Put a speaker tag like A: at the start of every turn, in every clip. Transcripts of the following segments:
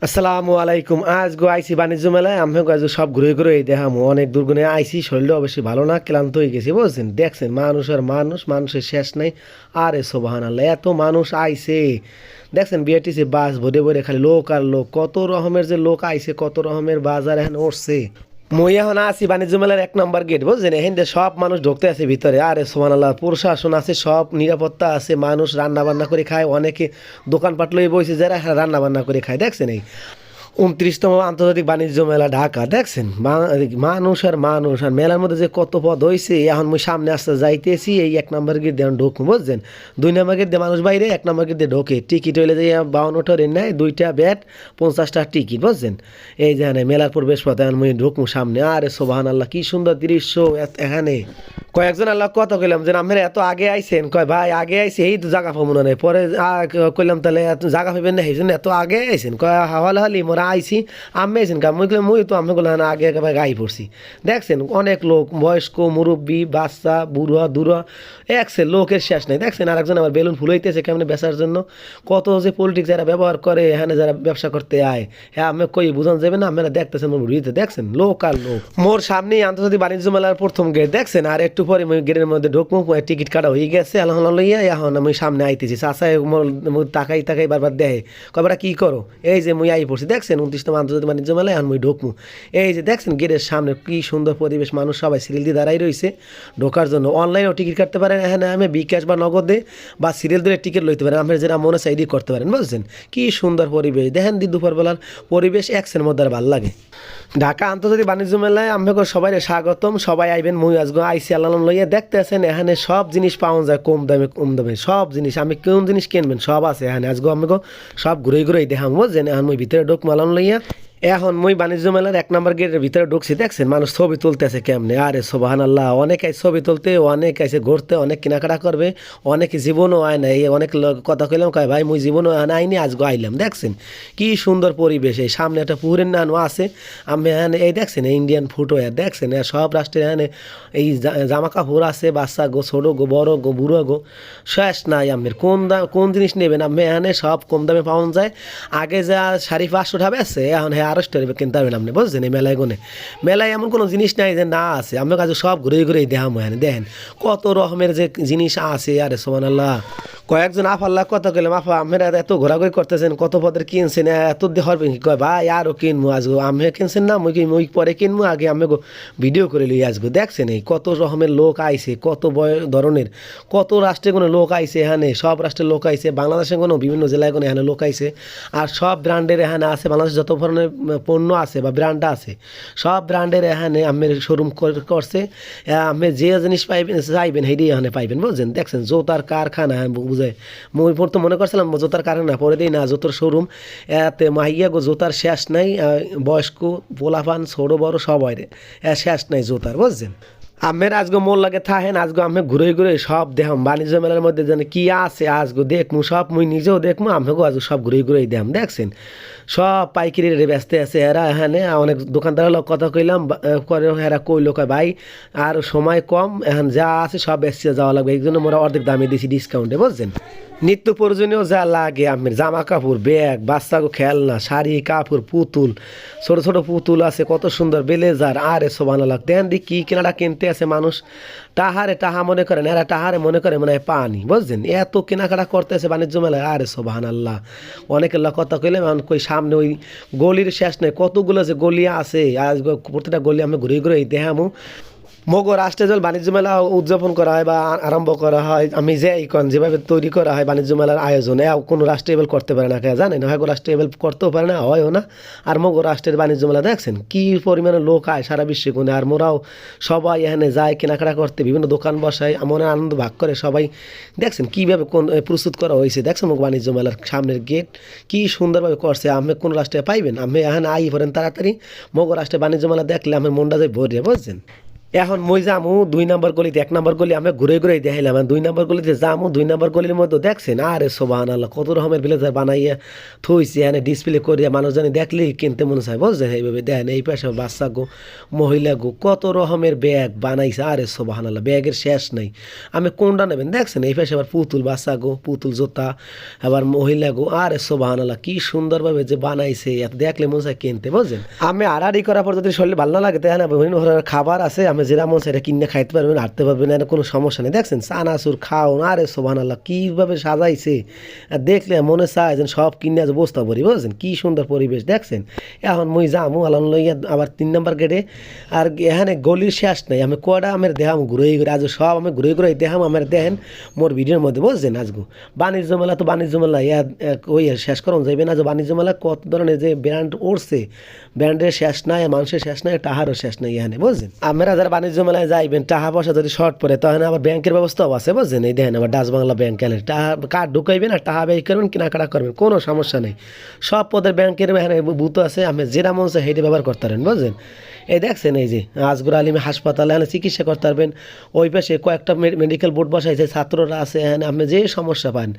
A: আসসালামু আলাইকুম। আজ গো আইসি বাণিজ্য মেলায় আমি আজ সব ঘুরে ঘুরে দেখামো অনেক দূরগুণে আইসি, শরীরটা অবশ্যই ভালো না, ক্লান্ত হয়ে গেছি বুঝছেন। দেখছেন মানুষ আর মানুষ, মানুষের শেষ নাই। আরে সোবাহান আল্লাহ, এত মানুষ আইছে দেখছেন। বিআরটিসি বাস ভরে ভরে খালি লোক আর লোক, কত রকমের যে লোক আইছে, কত রকমের বাজার এখন উঠছে। মই এখন আছি বাণিজ্য মেলার 1 নম্বর গেট বুঝছেন। এখান থেকে সব মানুষ ঢুকতে আছে ভিতরে। আরে সোমান আল্লাহ, প্রশাসন আছে, সব নিরাপত্তা আছে, মানুষ রান্না বান্না করে খায়, অনেকে দোকানপাট লয়ে বসে যারা রান্না বান্না করে খায় দেখছেন। এই 29তম আন্তর্জাতিক বাণিজ্য মেলা ঢাকা দেখছেন। মানুষ আর মানুষ, আর মেলার মধ্যে যে কত পদ হয়েছে। এখন মুই সামনে আসতে যাইতেছি, এই 1 নম্বর গেট দিয়ে ঢুকবো বুঝছেন। 2 নম্বর গেট দিয়ে মানুষ বাইরে, 1 নম্বর গেট দিয়ে ঢোকে। টিকিট হইলে যে 52 টাকার নেয়, 2টা ব্যাট 50 টাকা টিকিট বুঝছেন। এই যে মেলার প্রবেশ পথে মুই ঢুকবো সামনে। আরে সোবাহান আল্লাহ, কি সুন্দর দৃশ্য এখানে। কয়েকজন আল্লাহ কথা কইলাম যে আপনারা এত আগে আইছেন, কয় ভাই আগে আইছে এই তো জায়গা পাবো না। পরে কইলাম তাহলে এত জায়গা পাইবেন না, এই জন্য এত আগে আইছেন। কয় হাওয়ালে হালি মোরা আইছি, আমি আইছেন কা। মুই কইলাম মুই তো আমি বললাম আগে একেবারে গাই পড়ছি। দেখছেন অনেক লোক, বয়স্ক, মুরব্বী, বাচ্চা, বুড়া দুরা, একসে লোকের শেষ নাই দেখছেন। আরেকজন আবার বেলুন ফুলাইতেছে কেমনে বেচার জন্য। কত যে পলিটিক্স যারা ব্যবহার করে, এখানে যারা ব্যবসা করতে আয়, হ্যাঁ আমি কই বুঝান যাবে না। আপনারা দেখতেছেন মোর ভিডিওতে, দেখছেন লোক আর লোক। মোর সামনেই আন্তর্জাতিক বাণিজ্য মেলার প্রথম গেট দেখছেন। আর একটু পরে আমি গেটের মধ্যে ঢুকবো, টিকিট কাটা হয়ে গেছে আলহামদুলিল্লাহ। এখন আমি সামনে আইতেছি, চাষায় তাকাই তাকাই বারবার দেয়, কয়বার কি করো। এই যে মুই আই পড়ছি দেখছেন 29তম আন্তর্জাতিক বাণিজ্য মেলায়। এখন মুই ঢুকবো। এই যে দেখছেন গেটের সামনে কি সুন্দর পরিবেশ, মানুষ সবাই সিরিয়াল দিয়ে দাঁড়াই রয়েছে ঢোকার জন্য। অনলাইনেও টিকিট কাটতে পারেন এখানে, আমি বিকাশ বা নগদে বা সিরিয়াল ধরে টিকিট লইতে পারেন। আপনার যেটা মনে চাই করতে পারেন বুঝছেন। কি সুন্দর পরিবেশ দেখেন, দুপুরবেলার পরিবেশ একসের মধ্যে আর ভালো লাগে। ঢাকা আন্তর্জাতিক বাণিজ্য মেলায় আমাকে সবাই স্বাগতম, সবাই আইবেন। মুই আজকে আইসি আল্লাহ লইয়া দেখতে আছেন। এখানে সব জিনিস পাওয়া যায় কম দামে, কম দামে সব জিনিস। আমি কোন জিনিস কিনবেন সব আছে এখানে। আজকে আমাকে সব ঘুরে ঘুরে দেখাম বুঝছেন। এখন মুই ভিতরে ঢুক মালান লইয়া। এখন মুই বাণিজ্য মেলার 1 নম্বর গেটের ভিতরে ঢুকছি দেখছেন। মানুষ ছবি তুলতেছে কেমনে। আরে সোবাহান আল্লাহ, অনেক আইছে ছবি তুলতে, অনেক আইছে ঘুরতে, অনেক কেনাকাটা করবে, অনেকে জীবনও আয় না। এই অনেক কথা কইলাম, কয় ভাই মুই জীবনও আইনি, আজকে আইলাম দেখছেন। কি সুন্দর পরিবেশ। এই সামনে একটা পুকুরের নানও আছে। আমি এখানে এই দেখছেন ইন্ডিয়ান ফুটওয়্যার দেখছেন। সব রাষ্ট্রের এখানে এই জামা কাপড় আছে, বাচ্চা গো, ছোটো গো, বড় গো, বুড়ো গো, শেষ নাই। আমের কোন জিনিস নেবেন আমি এখানে সব কম দামে পাওয়া যায়। আগে যা 550 টাকা আছে, এখন হ্যাঁ 250 টাকা কিনতে পারবেন আপনি বুঝছেন। এই মেলায় গুনে মেলায় এমন কোনো জিনিস নাই যে না আছে। আমার কাছে সব ঘুরে ঘুরে দেখাম এখানে। দেখেন কত রকমের যে জিনিস আছে। আরে সোমান আল্লাহ, কয়েকজন আফাল্লাহ কথা কইলাম, আফা আপনারা এত ঘোরাঘুরি করতেছেন, কত পদের কিনছেন, এত হরবেন কি। কয় ভাই আরও কিনবো আজগো। আমি কিনছেন না, মুই পরে কিনবো, আগে আমি ভিডিও করে লই আজগো। দেখছেন এই কত রকমের লোক আইছে, কত ধরনের, কত রাষ্ট্রের কোনো লোক আইছে এখানে। সব রাষ্ট্রের লোক আইছে, বাংলাদেশের কোনো বিভিন্ন জেলায় কোনো এখানে লোক আইছে। আর সব ব্র্যান্ডের এখানে আছে, বাংলাদেশ যত ধরনের পণ্য আছে বা ব্র্যান্ড আছে, সব ব্র্যান্ডের এখানে আমের শোরুম করছে। আমি যে জিনিস পাইবেন চাইবেন সেইটাই এখানে পাইবেন বুঝছেন। দেখছেন জোতার কারখানা বুঝে। মুই তো মনে করছিলাম জোতার কারখানা, পরে দিই না জোতার শোরুম। এতে মাইয়া গো জোতার শেষ নাই। বয়স্ক পোলাপান ছোটো বড় সবাই শেষ নাই জোতার বুঝছেন। আমের আজকে মোর লাগে থাকেন, আজকে আমি ঘুরে ঘুরে সব দেখাম বাণিজ্য মেলার মধ্যে যেন কি আছে। আজকে দেখমু সব, মুই নিজেও দেখমু, আমাকেও আজকে সব ঘুরে ঘুরে দেখাম দেখছেন। সব পাইকারি রেটে ব্যস্ত আছে এরা এখানে। অনেক দোকানদারের লোক কথা কইলাম, করে এরা কইলো কয় ভাই আর সময় কম, এখন যা আছে সব বেশি যাওয়া লাগবে, এই জন্য মোরা অর্ধেক দামে দিয়েছি ডিসকাউন্টে বুঝছেন। নিত্য প্রয়োজনীয় যা লাগে আমের জামা কাপড়, ব্যাগ, বাচ্চাকে খেলনা, শাড়ি, কাপড়, পুতুল, ছোট ছোট পুতুল আছে, কত সুন্দর ব্লেজার। আরে সোবানাল্লাহ, দেন দি কি কেনাটা কিনতে আছে মানুষ। টাহারে টাহা মনে করেন, এরা টাহারে মনে করে মনে হয় পানি বুঝছেন। এত কেনাকাটা করতে আছে বাণিজ্য মেলায়। আরে সোবাহান আল্লাহ, অনেকের কথা কইলে কই সামনে ওই গলির শেষ নেই, কতগুলো যে গলি আছে। আজ প্রতিটা গলি আমি ঘুরে ঘুরে দেখামু। মগো রাষ্ট্রীয় জল বাণিজ্য মেলা উদযাপন করা হয় বা আরম্ভ করা হয়, আমি যে ইকন যেভাবে তৈরি করা হয় বাণিজ্য মেলার আয়োজন, কোনো রাষ্ট্রীয় করতে পারে না, কে জানেন হয় রাষ্ট্রীয় করতেও পারে না, হয়ও না। আর মগো রাষ্ট্রের বাণিজ্য মেলা দেখছেন কি পরিমাণে লোক আয় সারা বিশ্বে গুণে। আর মোরাও সবাই এখানে যায় কেনাকাটা করতে, বিভিন্ন দোকান বসায়, মনে আনন্দ ভাগ করে সবাই। দেখছেন কীভাবে কোন প্রস্তুত করা হয়েছে। দেখছেন মগ বাণিজ্য মেলার সামনের গেট কি সুন্দরভাবে করছে। আমি কোন রাষ্ট্রে পাইবেন, আমি এখানে আই পড়েন তাড়াতাড়ি। মগো রাষ্ট্রের বাণিজ্য মেলা দেখলে আমার মনটা যায় ভরিয়ে বুঝছেন। এখন মই যামু 2 নম্বর গলিতে, 1 নম্বর গলি আমি ঘুরে ঘুরে দেখাইলাম, 2 নম্বর গলিতে যামু, 2 নম্বর গলির মধ্যে দেখছেন আরে সুবহানাল্লাহ কত রকমের ব্লেজার বানাইয়া থইছে, এখানে ডিসপ্লে করিয়া মানুষ জানি দেখলেই কিনতে মনে চায় বুঝছেন। এইভাবে দেখেন এই পাশে বাচ্চা গো, মহিলা গো, কত রকমের ব্যাগ বানাইছে আরে সুবহানাল্লাহ, ব্যাগের শেষ নাই। আমি কোনটা নেবেন দেখছেন, এই পাশে আবার পুতুল বাচ্চা গো, পুতুল জুতা, আবার মহিলা গো, আরে সুবহানাল্লাহ কি সুন্দরভাবে যে বানাইছে, এত দেখলে মনে চায় কিনতে বুঝছেন। আমি আড়াআড়ি করার পর যদি শরীর ভালো না লাগে তাহলে বিভিন্ন ধরনের খাবার আছে, আমি যেটা মন সেটা কিনে খাইতে পারবেন, হাঁটতে পারবেন, এর কোনো সমস্যা নেই। দেখছেন চানাচুর খাও আরে সুবহানাল্লাহ কীভাবে সাজাইছে, আর দেখলে মনে চায় যেন সব কিনে আজ বস্তা পরি বুঝছেন, কি সুন্দর পরিবেশ দেখছেন। এখন মুই যামু আলাম লইয়া আবার 3 নম্বর গেটে, আর এখানে গলির শেষ নাই, আমি কয়টা আমার দেখাম ঘুরে ঘুরে, আজ সব আমি ঘুরে ঘুরে দেখাম, আমার দেখেন মোর ভিডিওর মধ্যে বুঝছেন। আজগু বাণিজ্য মেলা তো বাণিজ্য মেলা ওই শেষ করুন যাইবে না, যে বাণিজ্য মেলা কত ধরনের যে ব্র্যান্ড উঠছে, ব্র্যান্ডের শেষ নাই, মানুষের শেষ নাই, টাহারও শেষ নাই এখানে বুঝছেন। আমরা যারা বাণিজ্য মেলায় যাইবেন টাকা পয়সা যদি শর্ট পড়ে তখন আবার ব্যাংকের ব্যবস্থাও আছে বুঝছেন। এই দেখেন আবার ডাচ বাংলা ব্যাংক, টাকা কার্ড ঢুকাইবেন আর টাকা ব্যয় করবেন, কেনাকাটা করবেন, কোনো সমস্যা নেই। সব পদের ব্যাংকের এখানে বুথ আছে, আপনি যেটা মন চায় সেইটা ব্যবহার করতে পারেন বুঝছেন। এই দেখছেন এই যে আজগর আলিম হাসপাতালে এখানে চিকিৎসা করতে পারবেন। ওই পাশে কয়েকটা মেডিকেল বোর্ড বসাইছে, ছাত্ররা আছে এখানে, আপনি যে সমস্যা পান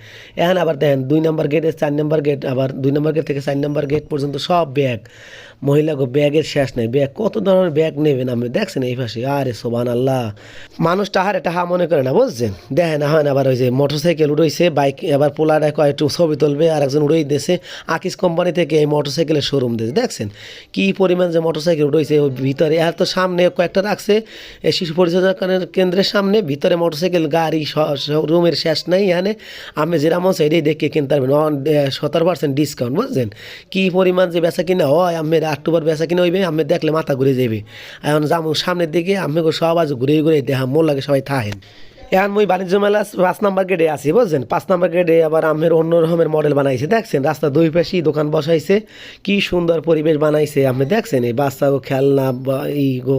A: এখানে। আবার দেখেন 2 নম্বর গেটে 4 নম্বর গেট, আবার 2 নম্বর গেট থেকে 4 নম্বর গেট পর্যন্ত সব ব্যাগ, মহিলা গো ব্যাগের শেষ নেই, ব্যাগ কত ধরনের ব্যাগ নেবেন আপনি দেখছেন এই পাশে আরে সুবহানাল্লাহ। মানুষ টাহারে টাহা মনে করে না বুঝছেন। দেখেন এখন আবার ওই যে মোটরসাইকেল উড়াইছে, বাইক এবার পোলার একটু ছবি তুলবে, আর একজন উড়াই দিয়েছে আকিস কোম্পানি থেকে এই মোটরসাইকেলের শোরুম দিয়েছে, দেখছেন কি পরিমাণ যে মোটরসাইকেল উড়াইছে। ওই ভিতরে আর তো সামনে কয়েকটা রাখছে এই শিশু পরিচর্যা কেন্দ্রের সামনে, ভিতরে মোটরসাইকেল গাড়ি রুমের শেষ নাই। এখানে আমি যেরকম এটাই দেখে কিনতে পারবেন 17% ডিসকাউন্ট বুঝছেন। কি পরিমাণ যে বেচা কিনা হয়, আমি অক্টোবর বেচা কিনা হইবে, আমি দেখলে মাথা ঘুরে যাবে। এখন যাবো সামনের দিকে, আমি সব আজ ঘুরে ঘুরে দেখা মোর লাগে সবাই থাকেন। এখন মুই বাণিজ্য মেলা 5 নম্বর গেটে আছি বুঝছেন। 5 নম্বর গেটে আবার আমের অন্য রকমের মডেল বানাইছে দেখছেন, রাস্তা দুই পাশেই দোকান বসাইছে, কি সুন্দর পরিবেশ বানাইছে আপনি দেখছেন। এই বাচ্চা গো খেলনা বা এই গো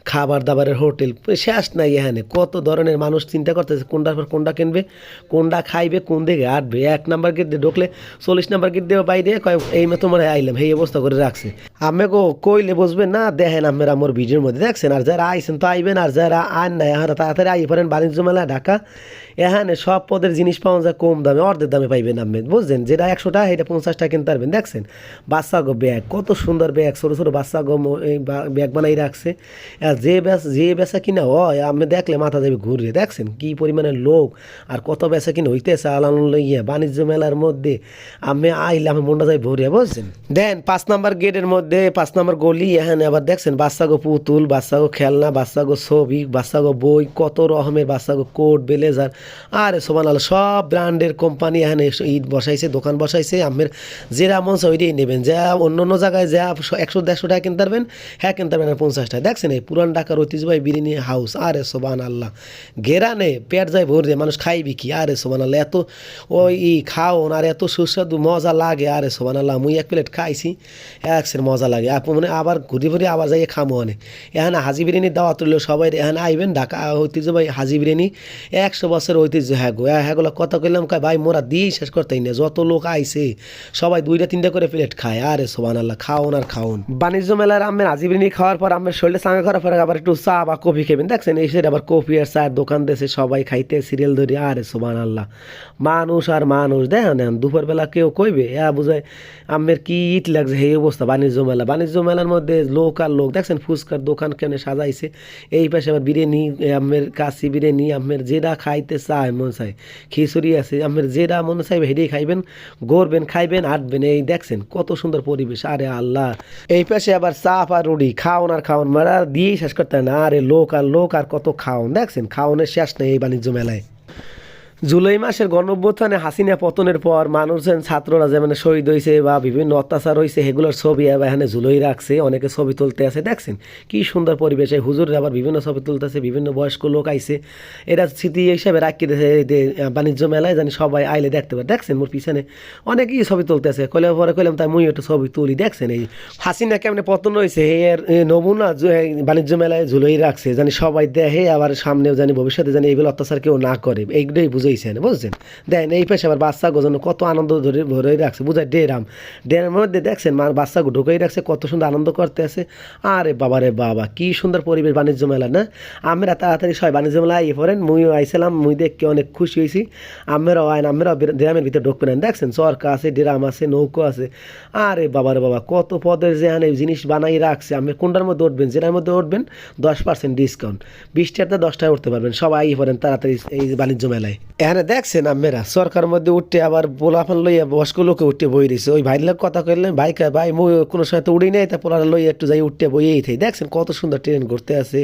A: খাবার দাবারের হোটেল শেষ নাই এখানে, কত ধরনের মানুষ চিন্তা করতেছে কোনটার পর কোনটা কিনবে, কোনটা খাইবে, কোন দিকে হাঁটবে। 1 নম্বর গেট দিয়ে ঢুকলে 40 নম্বর গেট দিয়ে বাইরে কয় এই মতো মনে আইলাম, এই অবস্থা করে রাখছে। আমি গো কইলে বুঝবেন না, দেখেন আপনারা আমার ভিডিওর মধ্যে দেখছেন। আর যারা আইছেন তো আইবেন, আর যারা আন নাই এখন তাড়াতাড়ি আই পারেন বাণিজ্য মেলা ঢাকা। এখানে সব পদের জিনিস পাওয়া যায় কম দামে, অর্ধেক দামে পাইবেন আপনি বুঝছেন। যেটা 100 টাকা এটা 50 টাকা কিনতে পারবেন দেখছেন। বাচ্চা গো ব্যাগ, কত সুন্দর ব্যাগ, ছোটো ছোটো বাচ্চা গো ব্যাগ বানাই রাখছে। আর যে বেচা কিনা হয় আপনি দেখলে মাথা যাবে ঘুরে, দেখছেন কি পরিমাণে লোক আর কত বেচা কিনা হইতেছে আলানো লইয়া বাণিজ্য মেলার মধ্যে। আমি আইলে আমি মনটা যাই ভরিয়া বুঝছেন। দেন 5 নম্বর গেটের মধ্যে 5 নম্বর গলি, এখানে আবার দেখছেন বাচ্চা গো পুতুল, বাচ্চা গো খেলনা, বাচ্চা গো ছবি, বাচ্চা গো বই, কত রকমের বাচ্চা গো কোট ব্লেজার, আর সুবহানাল্লাহ সব ব্র্যান্ডের কোম্পানি এখানে ঈদ বসাইছে, দোকান বসাইছে। আমের যেরা মন চায় ওইটাই নেবেন, যা অন্য অন্য জায়গায় যা 100-150 টাকা কিনতে পারবেন, হ্যাঁ কিনতে পারবেন 50 টাকা। দেখছেন এই পুরান ঢাকার ঐতিহ্যবাহী বিরিয়ানি হাউস, আরে সুবহানাল্লাহ ঘেরানে পেট যায় ভরে, মানুষ খাইবি কি আরে সুবহানাল্লাহ। এত ওই খাওন আর এত সুস্বাদু মজা লাগে আরে সুবহানাল্লাহ। মুই 1 প্লেট খাইছি, একসের মজা লাগে। মানে আবার ঘুরে ঘুরে আবার যাই খামো অনেক। এখানে হাজি বিরিয়ানি দাওয়া তুললো সবাই, এখানে আইবেন ঢাকা ঐতিহ্যবাহী হাজি বিরিয়ানি 100 বছর ঐতিহ্য। হ্যাঁগুলো কথা কইলাম কয় ভাই মোরা দিয়েই শেষ করতেই না, যত লোক আইছে সবাই 2-3টা করে প্লেট খায় আরে সুবহানাল্লাহ। খাওন আর খাওন। বাণিজ্য মেলার আমের হাজি বিরিয়ানি খাওয়ার পর আমের শরীরে চাঙ্গা করার পরে আবার একটু চা বা কফি খাবেন দেখছেন। এই সাইড আবার কফি আর চায়ের দোকান দিয়েছে, সবাই খাইতে সিরিয়াল ধরে আরে সুবহানাল্লাহ। মানুষ আর মানুষ দেখেন দুপুরবেলা কেউ কইবে বুঝায় আমের কি ইট লাগছে এই অবস্থা। বাণিজ্য মেলার মধ্যে লোক আর লোক দেখছেন, ফুচকার দোকান কেন সাজাইছে। এই পাশে আবার বিরিয়ানি, আমের কাশি বিরিয়ানি, আমের যেটা খাইতে চায় মন চায়, খিচুড়ি আছে, আমের যেটা মনে চাইবে হেঁটেই খাইবেন, গড়বেন, খাইবেন, হাঁটবেন। এই দেখছেন কত সুন্দর পরিবেশ আরে আল্লাহ। এই পাশে আবার চাপ আর রুটি, খাওন আর খাওন, মারা দিয়েই শেষ করতে হয় না। আরে লোক আর কত খাওন দেখছেন, খাওনের শেষ নেই এই বাণিজ্য মেলায়। জুলাই মাসের গণঅভ্যুত্থানে হাসিনা পতনের পর মানুষজন ছাত্ররা যে মানে শহীদ হয়েছে বা বিভিন্ন অত্যাচার হয়েছে সেগুলোর ছবি এখানে ঝুলোই রাখছে, অনেকে ছবি তুলতে আছে দেখছেন কি সুন্দর পরিবেশ। এই হুজুরের আবার বিভিন্ন ছবি তুলতেছে, বিভিন্ন বয়স্ক লোক আইছে, এরা স্মৃতি হিসাবে রাখি দিয়েছে বাণিজ্য মেলায়, জানি সবাই আইলে দেখতে পারে। দেখছেন মোর পিছনে অনেকেই ছবি তুলতেছে, পরে কইলাম তাই মুই একটু ছবি তুলি। দেখছেন এই হাসিনা কেমনে পতন হয়েছে এর নমুনা বাণিজ্য মেলায় ঝুলোই রাখছে, জানি সবাই দেখে, আবার সামনেও জানি ভবিষ্যতে জানি এইগুলো অত্যাচার কেউ না করে, এইগুলোই বুঝে হয়েছে না বুঝছেন। দেখেন এই পাশে আবার বাচ্চা জন্য কত আনন্দ ধরে ভরে রাখছে বুঝায় ডেরামের মধ্যে দেখছেন বাচ্চা ঢুকেই রাখছে কত সুন্দর আনন্দ করতে আছে। আরে বাবা রে বাবা কি সুন্দর পরিবেশ বাণিজ্য মেলা না। আমরা তাড়াতাড়ি সবাই বাণিজ্য মেলা আইয়ে পড়েন, মুইও আইছিলাম, মুই দেখে অনেক খুশি হয়েছি। আমরাও আইন, আমরাও ড্রামের ভিতরে ঢুকবেন দেখছেন চরকা আছে, ড্রাম আছে, নৌকো আছে। আরে বাবা রে বাবা কত পদের যে এখানে জিনিস বানাই রাখছে। আপনি কোনটার মধ্যে উঠবেন, যেটার মধ্যে উঠবেন 10% ডিসকাউন্ট, 20 টাকাতে 10 টাকা উঠতে পারবেন। সবাই আইয়ে পড়েন তাড়াতাড়ি এই বাণিজ্য মেলায়। এখানে দেখছেন আমরা সরকার মধ্যে উঠতে আবার পোলাফান লইয়া বয়স্ক লোকে উঠতে বই দিয়েছে। ওই ভাইয়ের লোক কথা কইলেন ভাই ভাই মুই কোনো সময় তো উড়ি নেই, তা পোলার লইয়া একটু যাই উঠতে বইয়েই থাই। দেখছেন কত সুন্দর ট্রেন ঘুরতে আছে,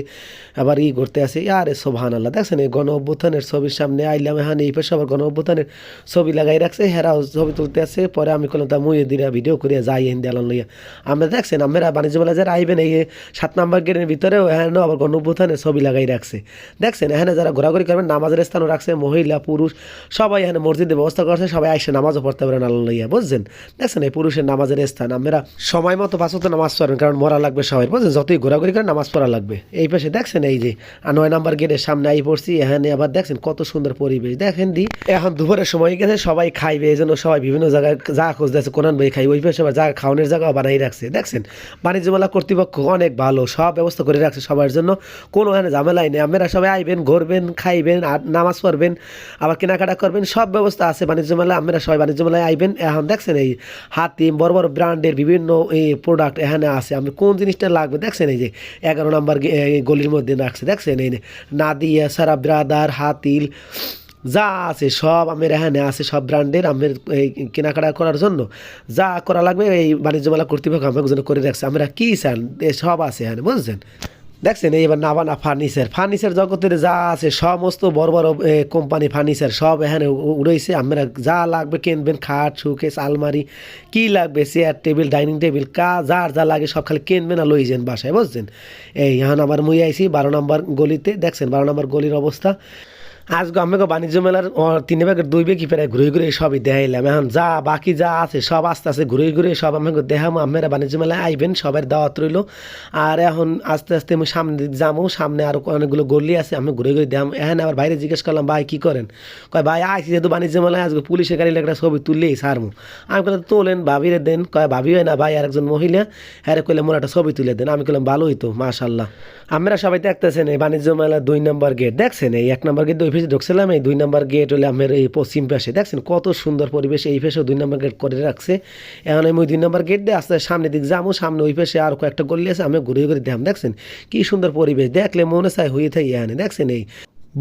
A: আবার ঘুরতে আছে। আরে সুবহানাল্লাহ দেখছেন এই গণ অভ্যুত্থানের ছবির সামনে আইলাম। এখানে এই পাশে আবার গণ অভ্যুত্থানের ছবি লাগাই রাখছে, হেরাও ছবি তুলতে আছে। পরে আমি করলাম তা মুই দিনে ভিডিও করিয়া যাই হিন্দি আলান লইয়া। আমরা দেখছেন আমরা বাণিজ্য মেলা যারা আইবেন এই 7 নম্বর গেটের ভিতরেও এখানেও আবার গণ অভ্যুত্থানের ছবি লাগাই রাখছে। দেখছেন এখানে যারা ঘোরাঘুরি করবেন নামাজের স্থানও রাখছে, মহিলা পুরুষ সবাই এখানে মসজিদের ব্যবস্থা করছে, সবাই আইসে নামাজও পড়তে পারেন আল্লাহ লইয়া বুঝছেন। দেখছেন এই পুরুষের নামাজের স্থান। আমরা সময় মতো 5 ওয়াক্ত নামাজ পড়েন, কারণ মরা লাগবে সবাই বুঝছেন, যতই ঘোরাঘুরি করেন নামাজ পড়া লাগবে। এই পাশে দেখছেন এই যে 9 নম্বর গেটের সামনে আই পড়ছি। এখানে আবার দেখছেন কত সুন্দর পরিবেশ। দেখেন দি এখন দুপুরের সময় গেছে, সবাই খাইবে, এই জন্য সবাই বিভিন্ন জায়গায় যা খুঁজতেছে কোরআন বই খাই। ওই পাশে আবার যা খাওয়ানোর জায়গাও বানাই রাখছে। দেখছেন বাণিজ্য মেলা কর্তৃপক্ষ অনেক ভালো, সব ব্যবস্থা করে রাখছে সবার জন্য, কোনো এখানে ঝামেলাই নেই। আপনারা সবাই আইবেন, ঘুরবেন, খাইবেন, আর নামাজ পড়বেন, আবার কেনাকাটা করবেন, সব ব্যবস্থা আছে বাণিজ্য মেলায়। আপনারা সবাই বাণিজ্য মেলায় আইবেন। এখন দেখছেন এই হাতিম বড় বড় ব্র্যান্ডের বিভিন্ন এই প্রোডাক্ট এখানে আছে। আপনি কোন জিনিসটা লাগবে দেখছেন এই যে 11 নম্বর গলির মধ্যে রাখছে। দেখছেন এই নাদিয়া, সারা ব্রাদার, হাতিল যা আছে সব আমের এখানে আছে, সব ব্র্যান্ডের আমের এই কেনাকাটা করার জন্য যা করা লাগবে এই বাণিজ্য মেলা কর্তৃপক্ষ আমার জন্য করে রাখছে। আমরা কী চান সব আছে এখানে বুঝছেন। দেখছেন এইবার নাবানা ফার্নিচার জগতের যা আছে সমস্ত বড় বড় কোম্পানি ফার্নিচার সব এখানে উড়াইছে। আমরা যা লাগবে কিনবেন, খাট, শোকেস, আলমারি, কি লাগবে চেয়ার টেবিল, ডাইনিং টেবিল, যার যা লাগে সব খালি কিনবেন আর লই যান বাসায় বুঝছেন। এই এখন আবার মুই আইছি 12 নম্বর গলিতে। দেখছেন 12 নম্বর গলির অবস্থা। আজকে আমি বাণিজ্য মেলার 3 ভাগের 2 ভাগই প্রায় ঘুরে ঘুরে সবই দেখাইলাম। এখন যা বাকি যা আছে সব আস্তে আস্তে ঘুরে ঘুরে সব আমাকে দেখাবো। আপনারা বাণিজ্য মেলায় আইবেন, সবার দাওয়াত রইল। আর এখন আস্তে আস্তে আমি সামনে দিকে যাবো, সামনে আরও অনেকগুলো গলি আছে, আমি ঘুরে ঘুরে দেখাম। এখন আবার বাইরে জিজ্ঞেস করলাম ভাই কী করেন, কয় ভাই আইসি যেহেতু বাণিজ্য মেলায় আজকে পুলিশের গাড়ি একটা ছবি তুললেই সারমু। আমি বললাম তোলেন, ভাবিরে দেন, কয় ভাবি হয় না ভাই আর একজন মহিলা, হ্যাঁ কইলে মোর একটা ছবি তুলে দেন। আমি বললাম ভালোই তো মাশাল্লাহ। আমরা সবাই দেখতেছেন এই বাণিজ্য মেলার 2 নম্বর গেট। দেখছেন এই 1 নম্বর গেট ওই ফেসে ঢুকছিলাম, এই 2 নম্বর গেট হলে আমার এই পশ্চিম পাশে। দেখছেন কত সুন্দর পরিবেশ, এই ফেসেও 2 নম্বর গেট করে রাখছে। এখন আমি ওই 2 নম্বর গেট দিয়ে আস্তে সামনের দিক যাবো, সামনে ওই পাশে আর কয়েকটা গলি আছে, আমি ঘুরে ঘুরে দেখলাম। দেখছেন কি সুন্দর পরিবেশ, দেখলে মনে চায় হয়ে থাকি এখানে। দেখছেন এই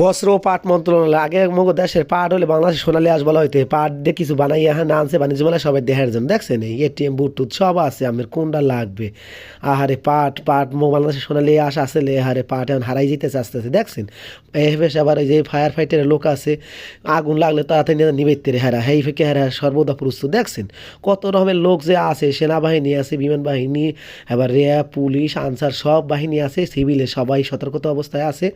A: বস্ত্র ও পাট মন্ত্রণালয়, আগে মগ দেশের পাট হলে বাংলাদেশের সোনালী আজ বলা হইতে, পাট দিয়ে কিছু বানাই এখানে আনছে বাণিজ্য মেলায় সবাই দেখার জন্য। দেখছেন এই এটিএম বুটুট সব আছে, আমার কোনটা লাগবে। আহারে পাট বাংলাদেশের সোনালী আশ আসলে হারে পাট এখন হারাই যেতেছে আস্তে আস্তে। দেখছেন এই বেশ আবার এই যে ফায়ার ফাইটারের লোক আছে, আগুন লাগলে তাড়াতাড়ি নিবেতে হারা হেই ফেকে হারা সর্বদা প্রস্তুত। দেখছেন কত রকমের লোক যে আছে, সেনাবাহিনী আছে, বিমান বাহিনী, এবার র্যাব, পুলিশ, আনসার সব বাহিনী আছে, সিভিলে সবাই সতর্কতা অবস্থায় আছে,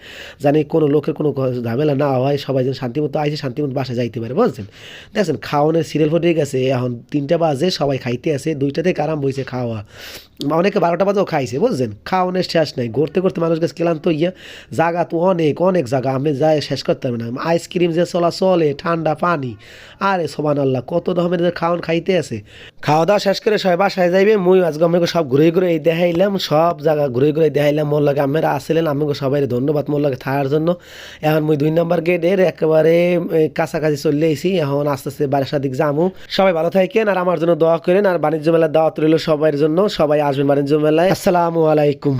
A: জানি কোনো লোকের কোনো ঝামেলা না হয়, সবাই যেন শান্তিমতো আইসে শান্তিমতো বাসায় যাইতে পারে বুঝছেন। দেখছেন খাওয়ানোর সিরিয়াল ফুটে গেছে, এখন 3টা বাজে, সবাই খাইতে আছে, 2টা থেকে আরাম বইছে খাওয়া, অনেকে 12টা বাজেও খাইছে বুঝছেন। খাওয়ানোর শেষ নাই, ঘুরতে ঘুরতে মানুষ গেছে ক্লান্ত ইয়া, জায়গা তো অনেক অনেক জায়গা, আমি যাই শেষ করতে পারবে না। আইসক্রিম যে চলে, ঠান্ডা পানি, আরে সুবহানাল্লাহ কত রকমের খাওয়ান খাইতে আছে। খাওয়া দাওয়া শেষ করে সবাই বাসায় যাইবে। মুই আজকে আমাকে সব ঘুরে ঘুরে এই দেখাইলাম, সব জায়গা ঘুরে ঘুরে দেখাইলাম। মোর লাগে আপনারা আসলেন, আমাকে সবাই ধন্যবাদ মোর লাগে থাকার জন্য। এখন মুই 2 নম্বর গেটের একেবারে কাছাকাছি চলে এসেছি, এখন আস্তে আস্তে বাসার দিক যাবো। সবাই ভালো থাকেন আর আমার জন্য দোয়া করেন। আর বাণিজ্য মেলার দাওয়াত রইল সবার জন্য, সবাই আসবেন বাণিজ্য মেলায়। আসসালামু আলাইকুম।